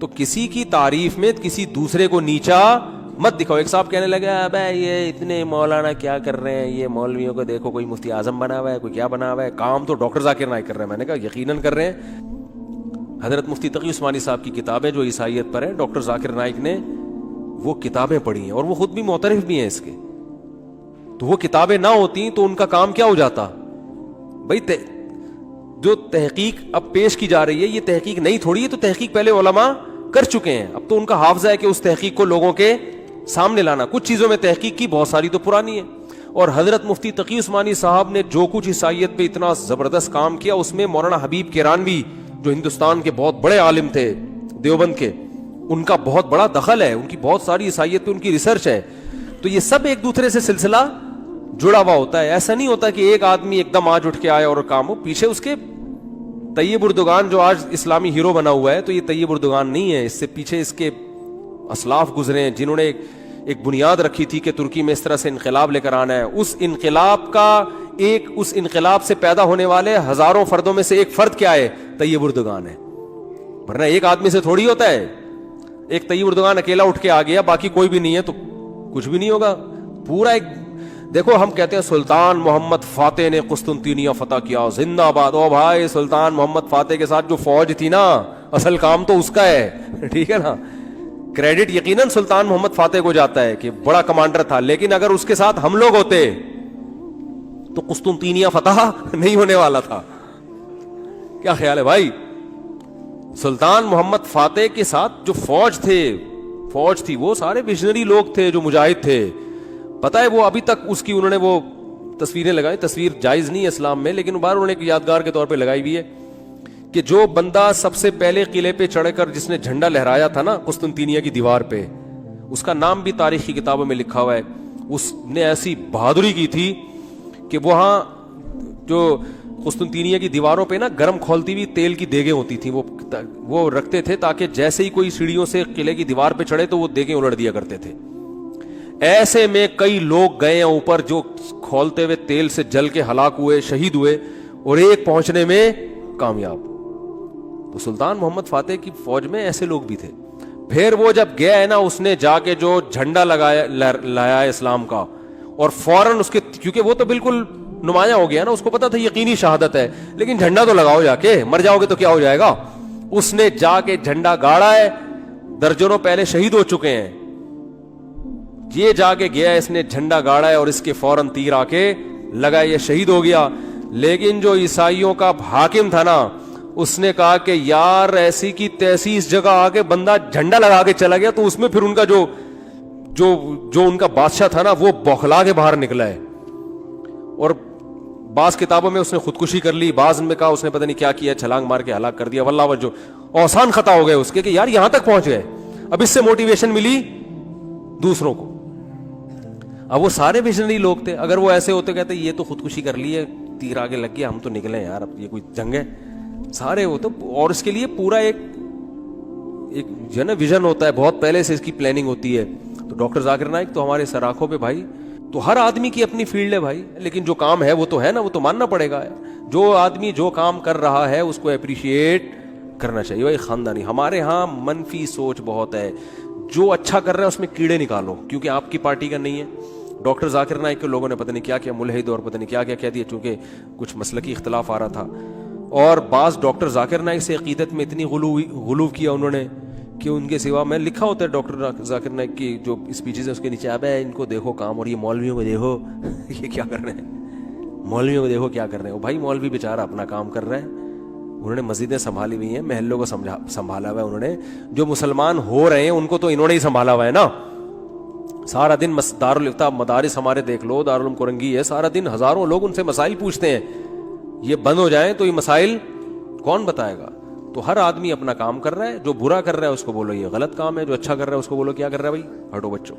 تو کسی کی تعریف میں کسی دوسرے کو نیچا مت دکھاؤ. ایک صاحب کہنے لگا ابے یہ اتنے مولانا کیا کر رہے ہیں, یہ مولویوں کو دیکھو, کوئی مفتی اعظم بنا ہوا ہے, کوئی کیا بنا ہوا ہے, کام تو ڈاکٹر ذاکر نائک کر رہے ہیں. میں نے کہا یقیناً کر رہے ہیں. حضرت مفتی تقی عثمانی صاحب کی کتابیں جو عیسائیت پر ہیں, ڈاکٹر ذاکر نائک نے وہ کتابیں پڑھی ہیں اور وہ خود بھی معترف بھی ہیں اس کے. تو وہ کتابیں نہ ہوتی تو ان کا کام کیا ہو جاتا بھائی. جو تحقیق اب پیش کی جا رہی ہے یہ تحقیق نہیں تھوڑی ہے, تو تحقیق پہلے علماء کر چکے ہیں. اب تو ان کا حافظہ ہے کہ اس تحقیق کو لوگوں کے سامنے لانا. کچھ چیزوں میں تحقیق کی, بہت ساری تو پرانی ہے. اور حضرت مفتی تقی عثمانی صاحب نے جو کچھ عیسائیت پہ اتنا زبردست کام کیا, اس میں مولانا حبیب کیرانوی جو ہندوستان کے بہت بڑے عالم تھے دیوبند کے, ان کا بہت بڑا دخل ہے. ان کی بہت ساری عیسائیت پہ ان کی ریسرچ ہے. تو یہ سب ایک دوسرے سے سلسلہ جڑا ہوا ہوتا ہے. ایسا نہیں ہوتا کہ ایک آدمی ایک دم آج اٹھ کے آئے اور کام ہو. پیچھے اس کے طیب اردگان جو آج اسلامی ہیرو بنا ہوا ہے, تو یہ طیب اردگان نہیں ہے. اس سے پیچھے اس کے اسلاف گزرے ہیں جنہوں نے ایک بنیاد رکھی تھی کہ ترکی میں اس طرح سے انقلاب لے کر آنا ہے. اس انقلاب سے پیدا ہونے والے ہزاروں فردوں میں سے ایک فرد کیا ہے, طیب اردگان ہے. ورنہ ایک آدمی سے تھوڑی ہوتا ہے. ایک طیب اردگان اکیلا اٹھ کے آ گیا, باقی کوئی بھی نہیں ہے, تو کچھ بھی نہیں ہوگا. پورا ایک دیکھو, ہم کہتے ہیں سلطان محمد فاتح نے قسطنطینیہ فتح کیا, زندہ آباد. او بھائی, سلطان محمد فاتح کے ساتھ جو فوج تھی نا, اصل کام تو اس کا ہے, ٹھیک ہے نا. کریڈٹ یقیناً سلطان محمد فاتح کو جاتا ہے کہ بڑا کمانڈر تھا, لیکن اگر اس کے ساتھ ہم لوگ ہوتے تو قسطنطینیہ فتح نہیں ہونے والا تھا. کیا خیال ہے بھائی؟ سلطان محمد فاتح کے ساتھ جو فوج تھی وہ سارے ویژنری لوگ تھے جو مجاہد تھے. پتہ ہے وہ ابھی تک اس کی انہوں نے وہ تصویریں لگائی. تصویر جائز نہیں ہے اسلام میں, لیکن بار انہوں نے ایک یادگار کے طور پہ لگائی ہوئی ہے کہ جو بندہ سب سے پہلے قلعے پہ چڑھ کر جس نے جھنڈا لہرایا تھا نا قسطنطینیہ کی دیوار پہ, اس کا نام بھی تاریخی کتابوں میں لکھا ہوا ہے. اس نے ایسی بہادری کی تھی کہ وہاں جو قسطنطینیہ کی دیواروں پہ نا گرم کھولتی ہوئی تیل کی دیگیں ہوتی تھیں, وہ رکھتے تھے تاکہ جیسے ہی کوئی سیڑھیوں سے قلعے کی دیوار پہ چڑھے تو وہ دیگیں الٹ دیا کرتے تھے. ایسے میں کئی لوگ گئے ہیں اوپر جو کھولتے ہوئے تیل سے جل کے ہلاک ہوئے, شہید ہوئے, اور ایک پہنچنے میں کامیاب. تو سلطان محمد فاتح کی فوج میں ایسے لوگ بھی تھے. پھر وہ جب گیا ہے نا, اس نے جا کے جو جھنڈا لایا ہے اسلام کا, اور فوراً اس کے, کیونکہ وہ تو بالکل نمایاں ہو گیا نا, اس کو پتا تھا یقینی شہادت ہے, لیکن جھنڈا تو لگاؤ جا کے, مر جاؤ گے تو کیا ہو جائے گا. اس نے جا کے جھنڈا گاڑا ہے, درجنوں پہلے شہید ہو چکے ہیں, یہ جا کے گیا, اس نے جھنڈا گاڑا ہے اور اس کے فوراً تیر آ کے لگا, یہ شہید ہو گیا. لیکن جو عیسائیوں کا حاکم تھا نا, اس نے کہا کہ یار ایسی کی تیسی اس جگہ آ کے بندہ جھنڈا لگا کے چلا گیا, تو اس میں پھر ان کا جو ان کا بادشاہ تھا نا وہ بوکھلا کے باہر نکلا ہے. اور بعض کتابوں میں اس نے خودکشی کر لی, بعض میں کہا اس نے پتہ نہیں کیا کیا, چھلانگ مار کے ہلاک کر دیا. واللہ وجہ آسان خطا ہو گئے اس کے کہ یار یہاں تک پہنچ گئے, اب اس سے موٹیویشن ملی دوسروں کو. اب وہ سارے ویژنری لوگ تھے, اگر وہ ایسے ہوتے کہتے یہ تو خودکشی کر لی ہے, تیر آگے لگ گیا, ہم تو نکلے یار, اب یہ کوئی جنگ ہے. سارے وہ تو, اور اس کے لیے پورا ایک جو ہے نا ویژن ہوتا ہے, بہت پہلے سے اس کی پلاننگ ہوتی ہے. تو ڈاکٹر ذاکر نائک تو ہمارے سراخوں پہ بھائی, تو ہر آدمی کی اپنی فیلڈ ہے بھائی, لیکن جو کام ہے وہ تو ہے نا, وہ تو ماننا پڑے گا. جو آدمی جو کام کر رہا ہے اس کو اپریشیٹ کرنا چاہیے بھائی. خاندانی ہمارے ہاں منفی سوچ بہت ہے, جو اچھا کر رہا ہے اس میں کیڑے نکالو کیونکہ آپ کی پارٹی کا نہیں ہے. ڈاکٹر ذاکر نائک کے لوگوں نے پتہ نہیں کیا کیا ملحد اور پتہ نہیں کیا کیا کہہ دیا, چونکہ کچھ مسلکی اختلاف آ رہا تھا. اور بعض ڈاکٹر ذاکر نائک سے عقیدت میں اتنی غلو کیا انہوں نے کہ ان کے سوا, میں لکھا ہوتا ہے ڈاکٹر ذاکر نائک کی جو اسپیچز ہیں اس کے نیچے, اب ہے ان کو دیکھو کام, اور یہ مولویوں کو دیکھو یہ کیا کر رہے ہیں, مولویوں کو دیکھو کیا کر رہے ہیں. بھائی مولوی بیچارہ اپنا کام کر رہے ہیں, انہوں نے مسجدیں سنبھالی ہوئی ہیں, محلوں کو سنبھالا ہوا ہے انہوں نے. جو مسلمان ہو رہے ہیں ان کو تو انہوں نے ہی سنبھالا ہوا ہے نا. سارا دن دارالفتہ مدارس ہمارے دیکھ لو, دارالعلوم کورنگی ہے, سارا دن ہزاروں لوگ ان سے مسائل پوچھتے ہیں. یہ بند ہو جائیں تو یہ مسائل کون بتائے گا. تو ہر آدمی اپنا کام کر رہا ہے, جو برا کر رہا ہے اس کو بولو یہ غلط کام ہے, جو اچھا کر رہا ہے اس کو بولو کیا کر رہا ہے بھائی, ہٹو بچوں.